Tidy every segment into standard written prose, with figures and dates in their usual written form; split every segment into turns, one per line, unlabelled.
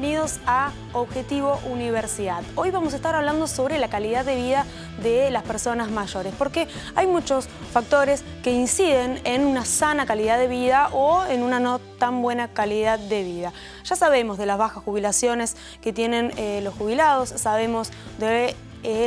bienvenidos a Objetivo Universidad. Hoy vamos a estar hablando sobre la calidad de vida de las personas mayores, porque hay muchos factores que inciden en una sana calidad de vida o en una no tan buena calidad de vida. Ya sabemos de las bajas jubilaciones que tienen los jubilados, sabemos de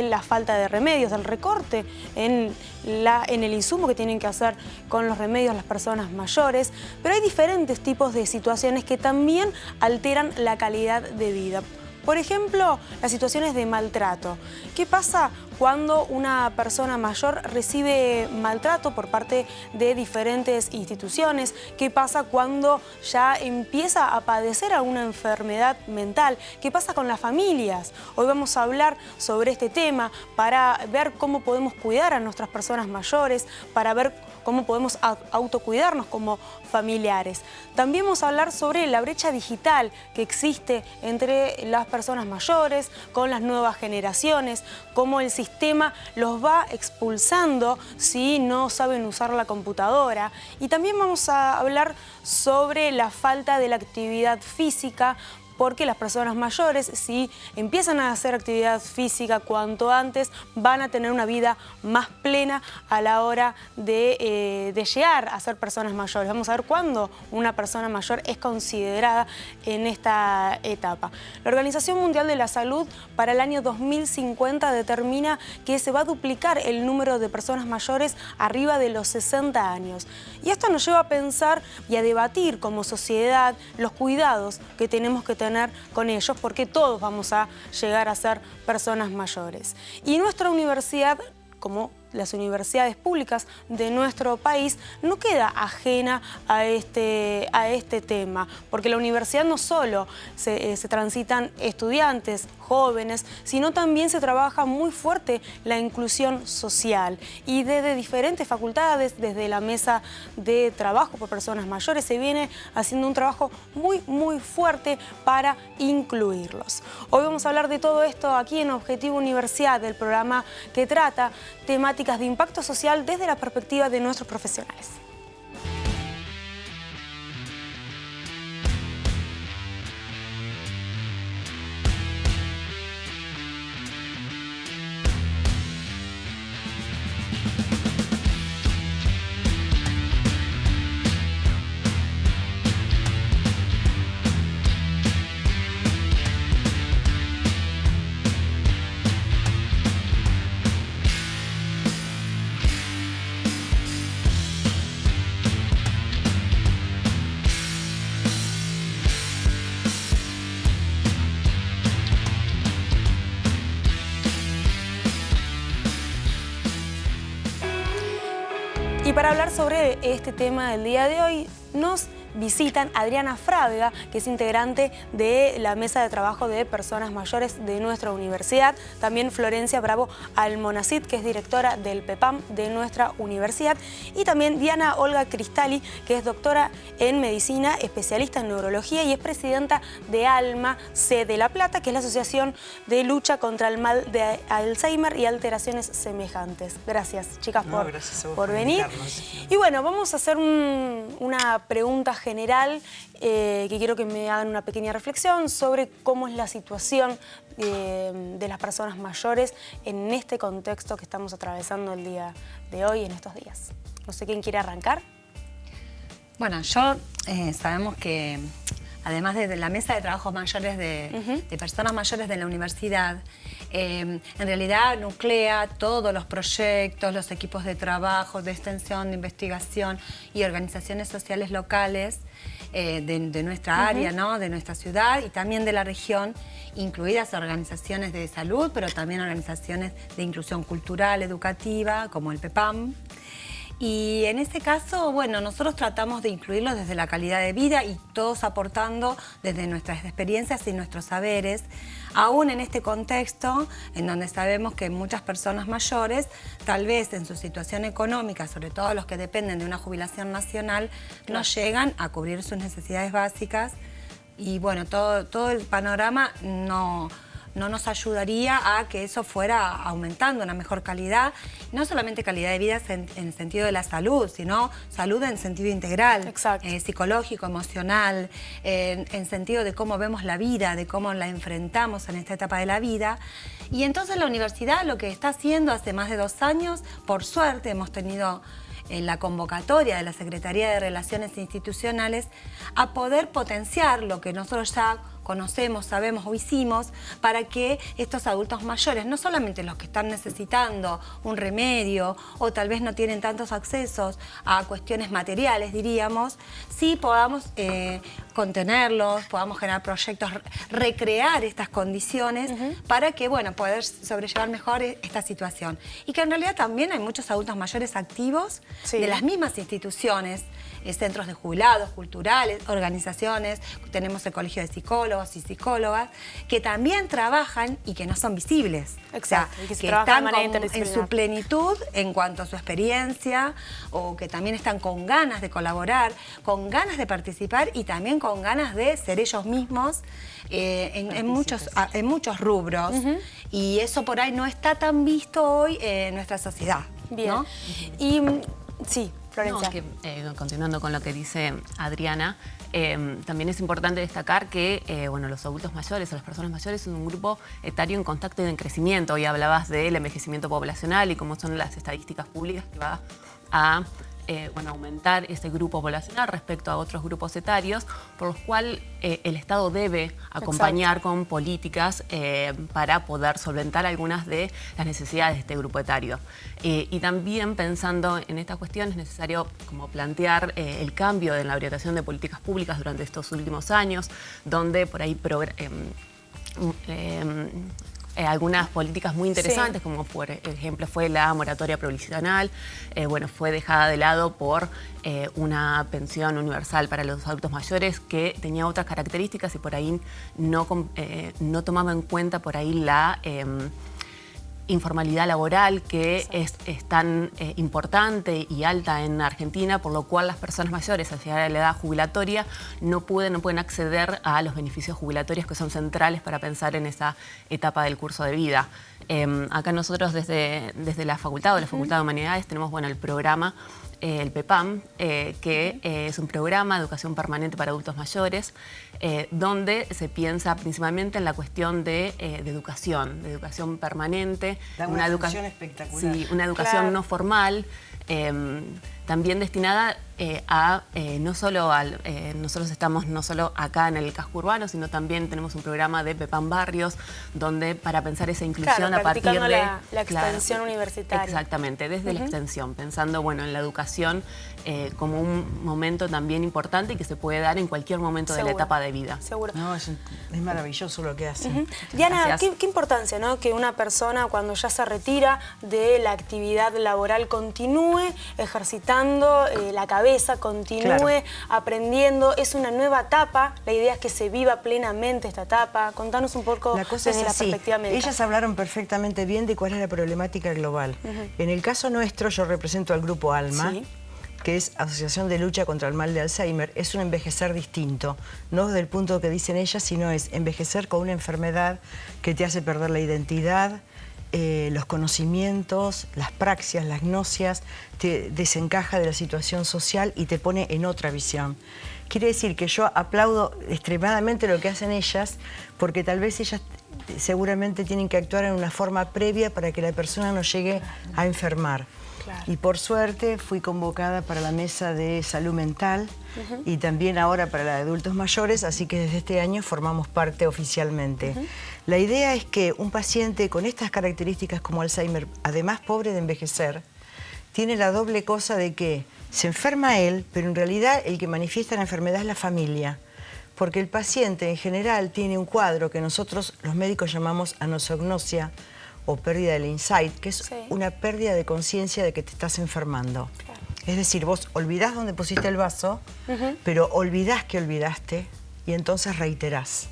la falta de remedios, del recorte en el insumo que tienen que hacer con los remedios las personas mayores, pero hay diferentes tipos de situaciones que también alteran la calidad de vida. Por ejemplo, las situaciones de maltrato. ¿Qué pasa cuando una persona mayor recibe maltrato por parte de diferentes instituciones? ¿Qué pasa cuando ya empieza a padecer alguna enfermedad mental? ¿Qué pasa con las familias? Hoy vamos a hablar sobre este tema para ver cómo podemos cuidar a nuestras personas mayores, para ver cómo podemos autocuidarnos como familiares. También vamos a hablar sobre la brecha digital que existe entre las personas mayores con las nuevas generaciones, cómo el sistema los va expulsando si no saben usar la computadora. Y también vamos a hablar sobre la falta de la actividad física, porque las personas mayores, si empiezan a hacer actividad física cuanto antes, van a tener una vida más plena a la hora de llegar a ser personas mayores. Vamos a ver cuándo una persona mayor es considerada en esta etapa. La Organización Mundial de la Salud para el año 2050 determina que se va a duplicar el número de personas mayores arriba de los 60 años. Y esto nos lleva a pensar y a debatir como sociedad los cuidados que tenemos que tener con ellos, porque todos vamos a llegar a ser personas mayores. Y nuestra universidad, como las universidades públicas de nuestro país, no queda ajena a este tema, porque la universidad no solo se transitan estudiantes, jóvenes, sino también se trabaja muy fuerte la inclusión social. Y desde diferentes facultades, desde la mesa de trabajo por personas mayores, se viene haciendo un trabajo muy fuerte para incluirlos. Hoy vamos a hablar de todo esto aquí en Objetivo Universidad, del programa que trata temáticas de impacto social desde la perspectiva de nuestros profesionales. Y para hablar sobre este tema del día de hoy, nos visitan Adriana Frávega, que es integrante de la mesa de trabajo de personas mayores de nuestra universidad. También Florencia Bravo Almonacid, que es directora del PEPAM de nuestra universidad. Y también Diana Olga Cristali, que es doctora en medicina, especialista en neurología y es presidenta de ALMA C de La Plata, que es la Asociación de Lucha contra el Mal de Alzheimer y alteraciones semejantes. Gracias, chicas, por venir. Y bueno, vamos a hacer una pregunta general que quiero que me hagan una pequeña reflexión sobre cómo es la situación de las personas mayores en este contexto que estamos atravesando el día de hoy, en estos días. No sé quién quiere arrancar.
Bueno, sabemos que además de la mesa de trabajos mayores de personas mayores de la universidad, en realidad nuclea todos los proyectos, los equipos de trabajo, de extensión, de investigación y organizaciones sociales locales de nuestra área, ¿no? De nuestra ciudad y también de la región, incluidas organizaciones de salud, pero también organizaciones de inclusión cultural, educativa, como el PEPAM. Y en este caso, bueno, nosotros tratamos de incluirlos desde la calidad de vida y todos aportando desde nuestras experiencias y nuestros saberes, aún en este contexto en donde sabemos que muchas personas mayores, tal vez en su situación económica, sobre todo los que dependen de una jubilación nacional, no llegan a cubrir sus necesidades básicas y bueno, todo el panorama no no nos ayudaría a que eso fuera aumentando una mejor calidad, no solamente calidad de vida en el sentido de la salud, sino salud en sentido integral, psicológico, emocional, en sentido de cómo vemos la vida, de cómo la enfrentamos en esta etapa de la vida. Y entonces la universidad lo que está haciendo hace más de 2 años, por suerte hemos tenido la convocatoria de la Secretaría de Relaciones Institucionales a poder potenciar lo que nosotros ya conocemos, sabemos o hicimos para que estos adultos mayores, no solamente los que están necesitando un remedio o tal vez no tienen tantos accesos a cuestiones materiales, diríamos, sí podamos contenerlos, podamos generar proyectos, recrear estas condiciones para que, bueno, poder sobrellevar mejor esta situación. Y que en realidad también hay muchos adultos mayores activos de las mismas instituciones, centros de jubilados, culturales, organizaciones, tenemos el Colegio de Psicólogos y Psicólogas, que también trabajan y que no son visibles.
Exacto,
o sea, que están en su plenitud en cuanto a su experiencia, o que también están con ganas de colaborar, con ganas de participar y también con ganas de ser ellos mismos en muchos rubros. Y eso por ahí no está tan visto hoy en nuestra sociedad.
Bien.
¿No?
Y sí, Florencia.
No, que, continuando con lo que dice Adriana, también es importante destacar que bueno, los adultos mayores o las personas mayores son un grupo etario en constante crecimiento. Hoy hablabas del envejecimiento poblacional y cómo son las estadísticas públicas que va a bueno, aumentar ese grupo poblacional respecto a otros grupos etarios, por los cuales el Estado debe acompañar con políticas para poder solventar algunas de las necesidades de este grupo etario. Y también pensando en esta cuestión es necesario como plantear el cambio en la orientación de políticas públicas durante estos últimos años, donde por ahí algunas políticas muy interesantes, como por ejemplo fue la moratoria provisional, bueno, fue dejada de lado por una pensión universal para los adultos mayores que tenía otras características y por ahí no tomaba en cuenta por ahí la informalidad laboral que es tan importante y alta en Argentina, por lo cual las personas mayores al llegar a la edad jubilatoria no pueden acceder a los beneficios jubilatorios que son centrales para pensar en esa etapa del curso de vida. Acá nosotros desde la Facultad o la Facultad de Humanidades tenemos bueno, el programa el PEPAM, que es un programa de educación permanente para adultos mayores, donde se piensa principalmente en la cuestión de educación permanente.
Una educación espectacular.
Sí, una educación no formal, también destinada a no solo nosotros estamos no solo acá en el casco urbano, sino también tenemos un programa de PEPAM Barrios, donde para pensar esa inclusión a partir de
la extensión universitaria.
Exactamente, desde la extensión, pensando bueno, en la educación como un momento también importante y que se puede dar en cualquier momento de la etapa de vida.
Seguro.
No, es maravilloso lo que hacen.
Diana, qué importancia, ¿no? Que una persona cuando ya se retira de la actividad laboral continúe ejercitando la cabeza, continúe aprendiendo. Es una nueva etapa, la idea es que se viva plenamente esta etapa. Contanos un poco desde la perspectiva médica.
Ellas hablaron perfectamente bien de cuál es la problemática global. En el caso nuestro, yo represento al grupo ALMA, que es Asociación de Lucha contra el Mal de Alzheimer. Es un envejecer distinto, no desde el punto que dicen ellas, sino es envejecer con una enfermedad que te hace perder la identidad, los conocimientos, las praxias, las gnosias, te desencaja de la situación social y te pone en otra visión. Quiere decir que yo aplaudo extremadamente lo que hacen ellas, porque tal vez ellas seguramente tienen que actuar en una forma previa para que la persona no llegue a enfermar. Y por suerte fui convocada para la mesa de salud mental y también ahora para la de adultos mayores, así que desde este año formamos parte oficialmente. La idea es que un paciente con estas características como Alzheimer, además pobre de envejecer, tiene la doble cosa de que se enferma él, pero en realidad el que manifiesta la enfermedad es la familia. Porque el paciente en general tiene un cuadro que nosotros los médicos llamamos anosognosia, o pérdida del insight, que es una pérdida de conciencia de que te estás enfermando. Claro. Es decir, vos olvidás dónde pusiste el vaso, pero olvidás que olvidaste y entonces reiterás.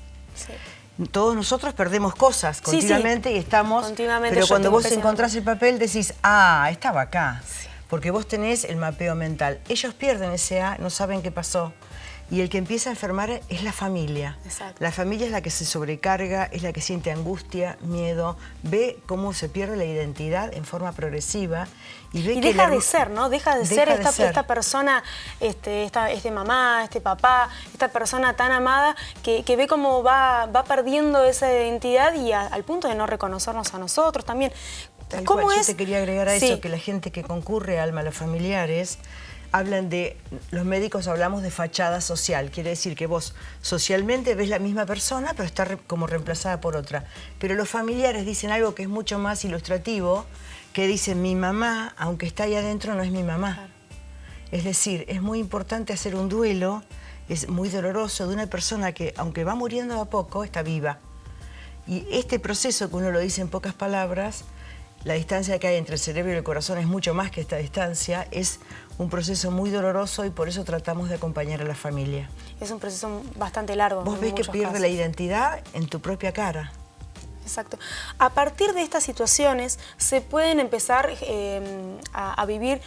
Todos nosotros perdemos cosas continuamente y estamos... Pero cuando vos encontrás el papel decís, ah, estaba acá. Porque vos tenés el mapeo mental. Ellos pierden ese A, no saben qué pasó. y el que empieza a enfermar es la familia.
Exacto.
La familia es la que se sobrecarga, es la que siente angustia, miedo, ve cómo se pierde la identidad en forma progresiva y ve que
deja de ser, ¿no? Deja de ser esta persona, este mamá, este papá, esta persona tan amada que ve cómo va perdiendo esa identidad y al punto de no reconocernos a nosotros también.
¿Cómo es? Yo te quería agregar a eso que la gente que concurre a Alma, los familiares, hablan de, los médicos hablamos de fachada social, quiere decir que vos socialmente ves la misma persona, pero está como reemplazada por otra. Pero los familiares dicen algo que es mucho más ilustrativo, que dicen, mi mamá, aunque está ahí adentro, no es mi mamá. Claro. Es decir, es muy importante hacer un duelo, es muy doloroso, de una persona que, aunque va muriendo a poco, está viva. Y este proceso, que uno lo dice en pocas palabras, la distancia que hay entre el cerebro y el corazón es mucho más que esta distancia, es un proceso muy doloroso y por eso tratamos de acompañar a la familia.
Es un proceso bastante largo.
Vos ves que pierde la identidad en tu propia cara.
Exacto. A partir de estas situaciones se pueden empezar a vivir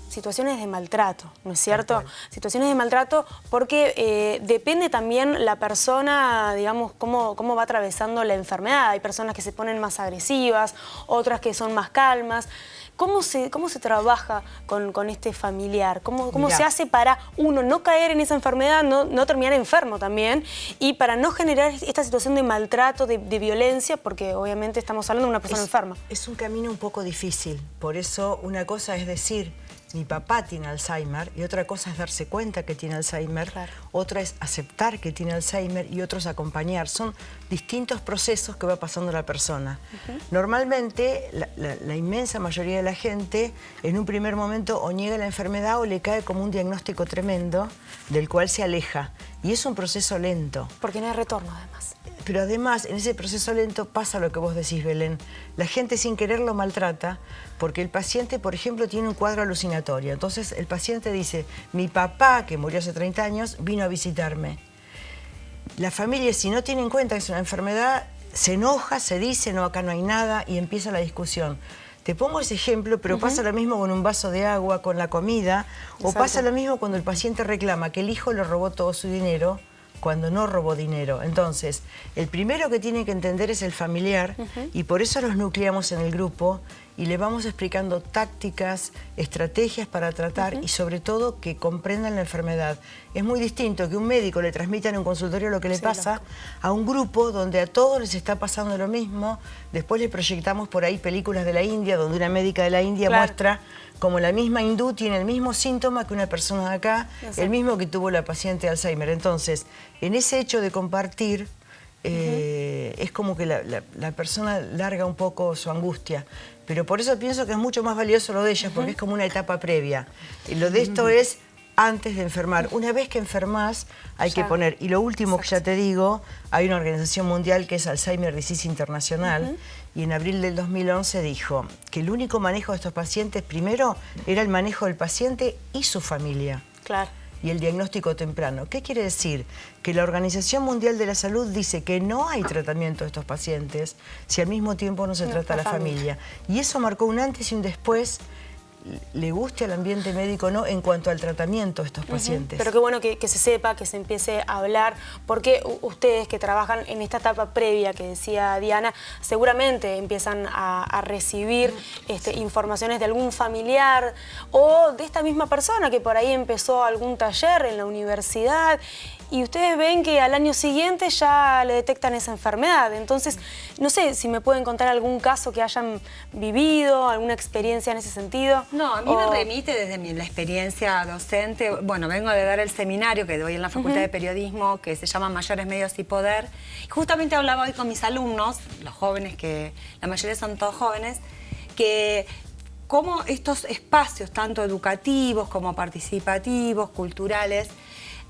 situaciones de maltrato, ¿no es cierto? Situaciones de maltrato porque depende también la persona, digamos, cómo va atravesando la enfermedad. Hay personas que se ponen más agresivas, otras que son más calmas. ¿Cómo se trabaja con este familiar? ¿Cómo se hace para uno no caer en esa enfermedad, no terminar enfermo también y para no generar esta situación de maltrato, de violencia, porque obviamente estamos hablando de una persona enferma?
Es un camino un poco difícil, por eso una cosa es decir, mi papá tiene Alzheimer y otra cosa es darse cuenta que tiene Alzheimer, claro. Otra es aceptar que tiene Alzheimer y otros acompañar. Son distintos procesos que va pasando la persona. Normalmente la inmensa mayoría de la gente en un primer momento o niega la enfermedad o le cae como un diagnóstico tremendo del cual se aleja. Y es un proceso lento.
Porque no hay retorno además.
Pero además, en ese proceso lento pasa lo que vos decís, Belén. La gente sin querer lo maltrata porque el paciente, por ejemplo, tiene un cuadro alucinatorio. Entonces el paciente dice, mi papá, que murió hace 30 años, vino a visitarme. La familia, si no tiene en cuenta que es una enfermedad, se enoja, se dice, no, acá no hay nada, y empieza la discusión. Te pongo ese ejemplo, pero pasa lo mismo con un vaso de agua, con la comida, o pasa lo mismo cuando el paciente reclama que el hijo le robó todo su dinero, cuando no robó dinero. Entonces, el primero que tiene que entender es el familiar y por eso los nucleamos en el grupo y le vamos explicando tácticas, estrategias para tratar y sobre todo que comprendan la enfermedad. Es muy distinto que un médico le transmita en un consultorio lo que le pasa a un grupo donde a todos les está pasando lo mismo. Después le proyectamos por ahí películas de la India donde una médica de la India muestra como la misma hindú tiene el mismo síntoma que una persona de acá, el mismo que tuvo la paciente de Alzheimer. Entonces, en ese hecho de compartir, es como que la persona larga un poco su angustia. Pero por eso pienso que es mucho más valioso lo de ellas, porque es como una etapa previa. Lo de esto es antes de enfermar. Una vez que enfermas, hay que poner... Y lo último que ya te digo, hay una organización mundial que es Alzheimer Disease Internacional, y en abril del 2011 dijo que el único manejo de estos pacientes, primero, era el manejo del paciente y su familia.
Claro.
Y el diagnóstico temprano. ¿Qué quiere decir? Que la Organización Mundial de la Salud dice que no hay tratamiento de estos pacientes si al mismo tiempo no se trata a la familia. Y eso marcó un antes y un después, le guste al ambiente médico o no, en cuanto al tratamiento de estos pacientes.
Pero qué bueno que se sepa, que se empiece a hablar, porque ustedes que trabajan en esta etapa previa que decía Diana, seguramente empiezan a recibir informaciones de algún familiar o de esta misma persona que por ahí empezó algún taller en la universidad y ustedes ven que al año siguiente ya le detectan esa enfermedad. Entonces, no sé si me pueden contar algún caso que hayan vivido, alguna experiencia en ese sentido.
No, a mí me remite desde la experiencia docente. Bueno, vengo de dar el seminario que doy en la Facultad de Periodismo, que se llama Mayores, Medios y Poder. Y justamente hablaba hoy con mis alumnos, los jóvenes, que la mayoría son todos jóvenes, que cómo estos espacios, tanto educativos como participativos, culturales,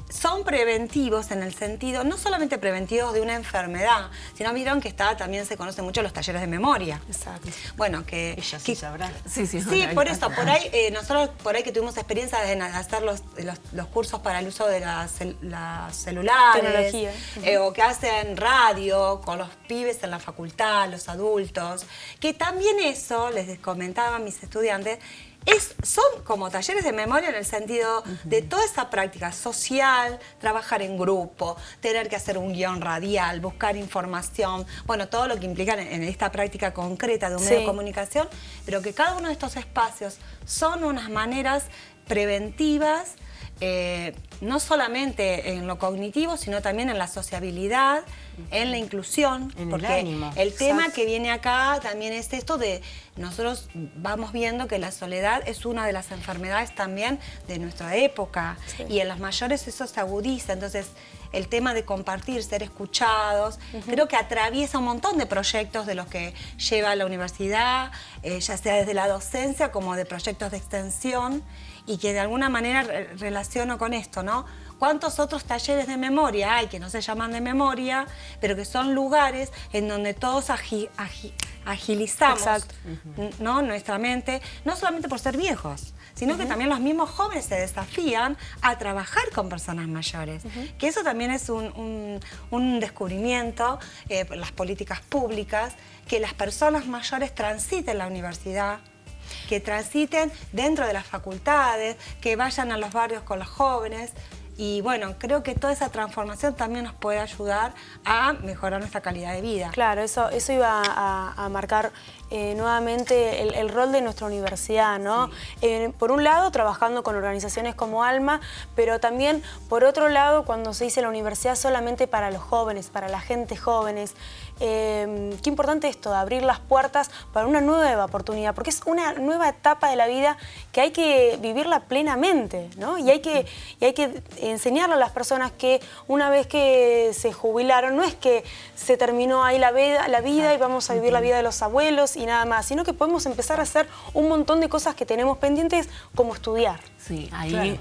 son preventivos en el sentido, no solamente preventivos de una enfermedad, sino vieron que también se conocen mucho los talleres de memoria.
Exacto.
Bueno, que...
Ella sí sabrá.
Sí, por eso, por ahí, nosotros por ahí que tuvimos experiencia de hacer los cursos para el uso de las celulares,
tecnología.
O que hacen radio con los pibes en la facultad, los adultos, que también eso, les comentaba a mis estudiantes, son como talleres de memoria en el sentido de toda esa práctica social, trabajar en grupo, tener que hacer un guión radial, buscar información, bueno, todo lo que implica en esta práctica concreta de un medio de comunicación, pero que cada uno de estos espacios son unas maneras preventivas, no solamente en lo cognitivo, sino también en la sociabilidad, en la inclusión,
en
porque
el ánimo.
el tema que viene acá también es esto de, nosotros vamos viendo que la soledad es una de las enfermedades también de nuestra época, y en las mayores eso se agudiza, entonces el tema de compartir, ser escuchados, creo que atraviesa un montón de proyectos de los que lleva la universidad, ya sea desde la docencia como de proyectos de extensión, y que de alguna manera relaciono con esto, ¿no? ¿Cuántos otros talleres de memoria hay que no se llaman de memoria, pero que son lugares en donde todos agilizamos, ¿no? Nuestra mente, no solamente por ser viejos, sino que también los mismos jóvenes se desafían a trabajar con personas mayores. Que eso también es un descubrimiento, las políticas públicas, que las personas mayores transiten la universidad, que transiten dentro de las facultades, que vayan a los barrios con los jóvenes. Y bueno, creo que toda esa transformación también nos puede ayudar a mejorar nuestra calidad de vida.
Claro, eso iba a marcar nuevamente el rol de nuestra universidad, ¿no? Por un lado, trabajando con organizaciones como ALMA, pero también, por otro lado, cuando se dice la universidad solamente para los jóvenes, para la gente jóvenes, qué importante esto de abrir las puertas para una nueva oportunidad, porque es una nueva etapa de la vida que hay que vivirla plenamente, ¿no? Y hay que enseñarle a las personas que una vez que se jubilaron, no es que se terminó ahí la vida y vamos a vivir la vida de los abuelos y nada más, sino que podemos empezar a hacer un montón de cosas que tenemos pendientes, como estudiar.
Sí, ahí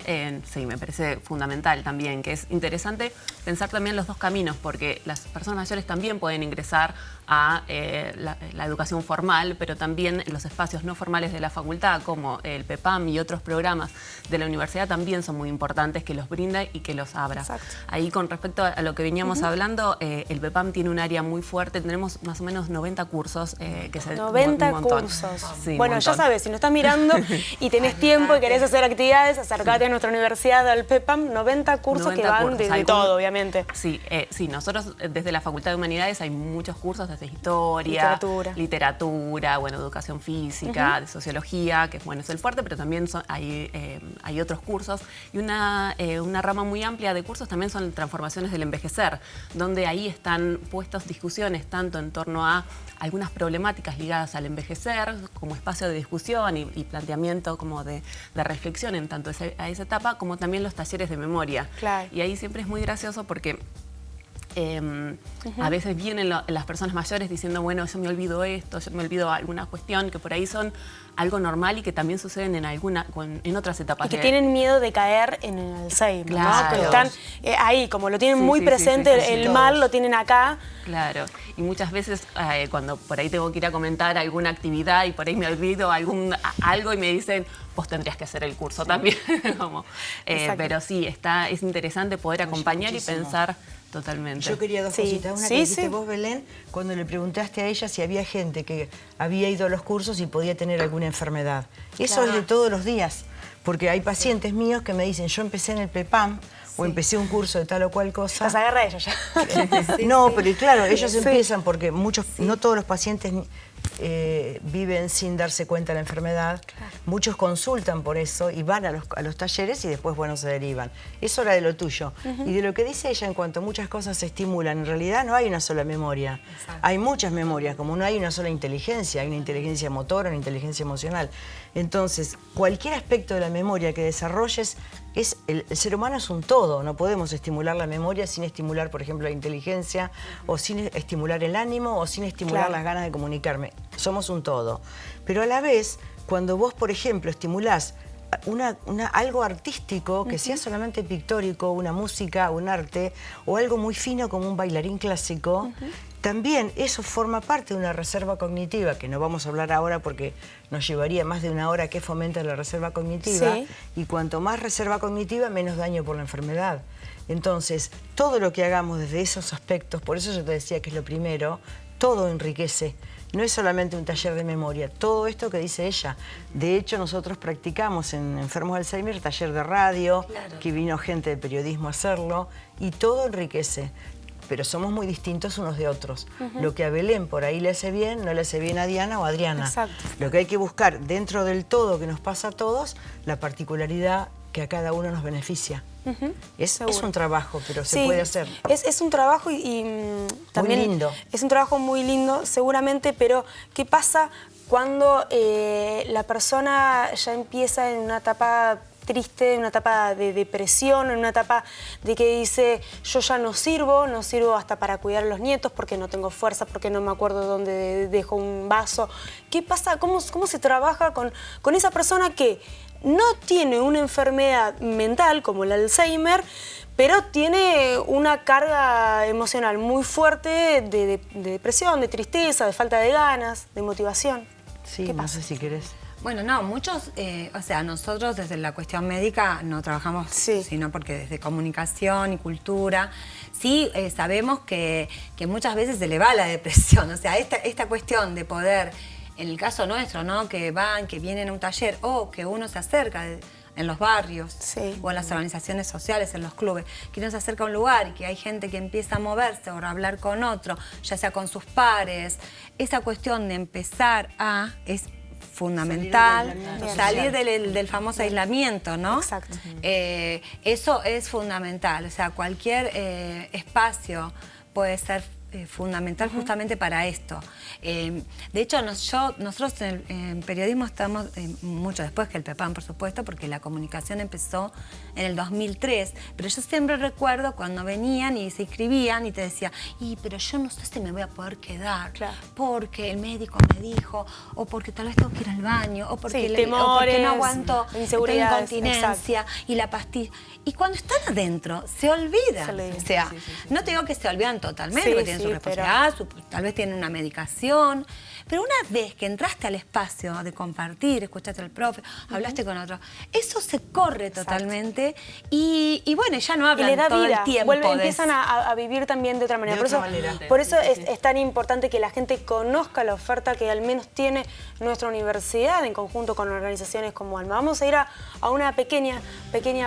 sí, me parece fundamental también, que es interesante pensar también los dos caminos, porque las personas mayores también pueden ingresar a la educación formal, pero también los espacios no formales de la facultad, como el PEPAM y otros programas de la universidad, también son muy importantes que los brinda y que los abra.
Exacto.
Ahí, con respecto a lo que veníamos hablando, el PEPAM tiene un área muy fuerte, tenemos más o menos 90 cursos que se...
90
un montón.
cursos.
Sí,
bueno, ya sabes, si no estás mirando y tenés tiempo y querés hacer actividades, acercate a nuestra universidad, al PEPAM, 90 cursos 90 que van de todo, obviamente.
Sí, sí, nosotros desde la Facultad de Humanidades hay muchos cursos desde historia, literatura, bueno, educación física, de sociología, que bueno, es el fuerte, pero también hay otros cursos. Y una rama muy amplia de cursos también son transformaciones del envejecer, donde ahí están puestas discusiones tanto en torno a algunas problemáticas ligadas al envejecer, como espacio de discusión y planteamiento como de reflexión en tanto a esa etapa, como también los talleres de memoria.
Claro.
Y ahí siempre es muy gracioso porque a veces vienen las personas mayores diciendo, bueno, yo me olvido esto, yo me olvido alguna cuestión, que por ahí son algo normal y que también suceden en otras etapas.
Y que tienen miedo de caer en el Alzheimer,
claro.
¿no? Que están ahí, como lo tienen muy presente, el mal lo tienen acá.
Claro, y muchas veces cuando por ahí tengo que ir a comentar alguna actividad y por ahí me olvido algo y me dicen, vos tendrías que hacer el curso también. Pero sí, es interesante poder acompañar y pensar totalmente.
Yo quería dos cositas. Una que dijiste vos, Belén, cuando le preguntaste a ella si había gente que había ido a los cursos y podía tener alguna enfermedad. Eso es de todos los días, porque hay pacientes míos que me dicen, yo empecé en el PEPAM, o empecé un curso de tal o cual cosa.
Las agarra ella ya.
No, pero claro, ellos empiezan porque no todos los pacientes viven sin darse cuenta de la enfermedad. Claro. Muchos consultan por eso y van a los talleres y después, bueno, se derivan. Eso era de lo tuyo. Y de lo que dice ella en cuanto a muchas cosas se estimulan, en realidad no hay una sola memoria. Exacto. Hay muchas memorias, como no hay una sola inteligencia, hay una inteligencia motora, una inteligencia emocional. Entonces, cualquier aspecto de la memoria que desarrolles, el ser humano es un todo, no podemos estimular la memoria sin estimular, por ejemplo, la inteligencia, o sin estimular el ánimo, o sin estimular las ganas de comunicarme. Somos un todo. Pero a la vez, cuando vos, por ejemplo, estimulás algo artístico, que sea solamente pictórico, una música, un arte, o algo muy fino como un bailarín clásico, también eso forma parte de una reserva cognitiva, que no vamos a hablar ahora porque nos llevaría más de una hora que fomenta la reserva cognitiva, y cuanto más reserva cognitiva, menos daño por la enfermedad. Entonces, todo lo que hagamos desde esos aspectos, por eso yo te decía que es lo primero, todo enriquece. No es solamente un taller de memoria, todo esto que dice ella. De hecho, nosotros practicamos en enfermos de Alzheimer taller de radio, que vino gente de periodismo a hacerlo, y todo enriquece. Pero somos muy distintos unos de otros. Lo que a Belén por ahí le hace bien, no le hace bien a Diana o a Adriana.
Exacto.
Lo que hay que buscar dentro del todo que nos pasa a todos, la particularidad que a cada uno nos beneficia. Es un trabajo, pero se puede hacer.
Es un trabajo y también
muy lindo.
Es un trabajo muy lindo, seguramente, pero ¿qué pasa cuando la persona ya empieza en una etapa triste, en una etapa de depresión, en una etapa de que dice yo ya no sirvo hasta para cuidar a los nietos porque no tengo fuerza, porque no me acuerdo dónde dejo un vaso? ¿Qué pasa? ¿Cómo se trabaja con esa persona que no tiene una enfermedad mental como el Alzheimer, pero tiene una carga emocional muy fuerte de depresión, de tristeza, de falta de ganas, de motivación?
Sí,
¿Qué
no
pasa?
sé si querés.
Bueno, no, muchos, o sea, nosotros desde la cuestión médica no trabajamos, sino porque desde comunicación y cultura, sí sabemos que muchas veces se le va la depresión, o sea, esta cuestión de poder, en el caso nuestro, ¿no? Que vienen a un taller o que uno se acerca en los barrios o en las organizaciones sociales, en los clubes, que uno se acerca a un lugar y que hay gente que empieza a moverse o a hablar con otro, ya sea con sus pares, esa cuestión de empezar es fundamental, salir del famoso aislamiento, ¿no?
Exacto.
Eso es fundamental, o sea, cualquier espacio puede ser fundamental justamente para esto. De hecho, nosotros en periodismo estamos mucho después que el PEPAM, por supuesto, porque la comunicación empezó en el 2003, pero yo siempre recuerdo cuando venían y se inscribían y te decía, pero yo no sé si me voy a poder quedar, porque el médico me dijo, o porque tal vez tengo que ir al baño, o porque, o porque no aguanto, tengo incontinencia y la pastilla. Y cuando están adentro, se olvidan. O sea, no te digo que se olvidan totalmente, porque tienen su responsabilidad, tal vez tienen una medicación, pero una vez que entraste al espacio de compartir, escuchaste al profe, hablaste con otro, eso se corre totalmente y bueno, ya no hablan todo el tiempo.
Empiezan a vivir también de otra manera. Por eso es tan importante que la gente conozca la oferta que al menos tiene nuestra universidad en conjunto con organizaciones como ALMA. Vamos a ir a una pequeña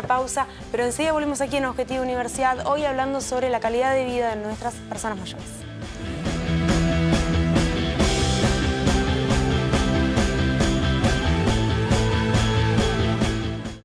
pausa, pero enseguida volvemos aquí en Objetivo Universidad, hoy hablando sobre la calidad de vida de nuestras personas mayores.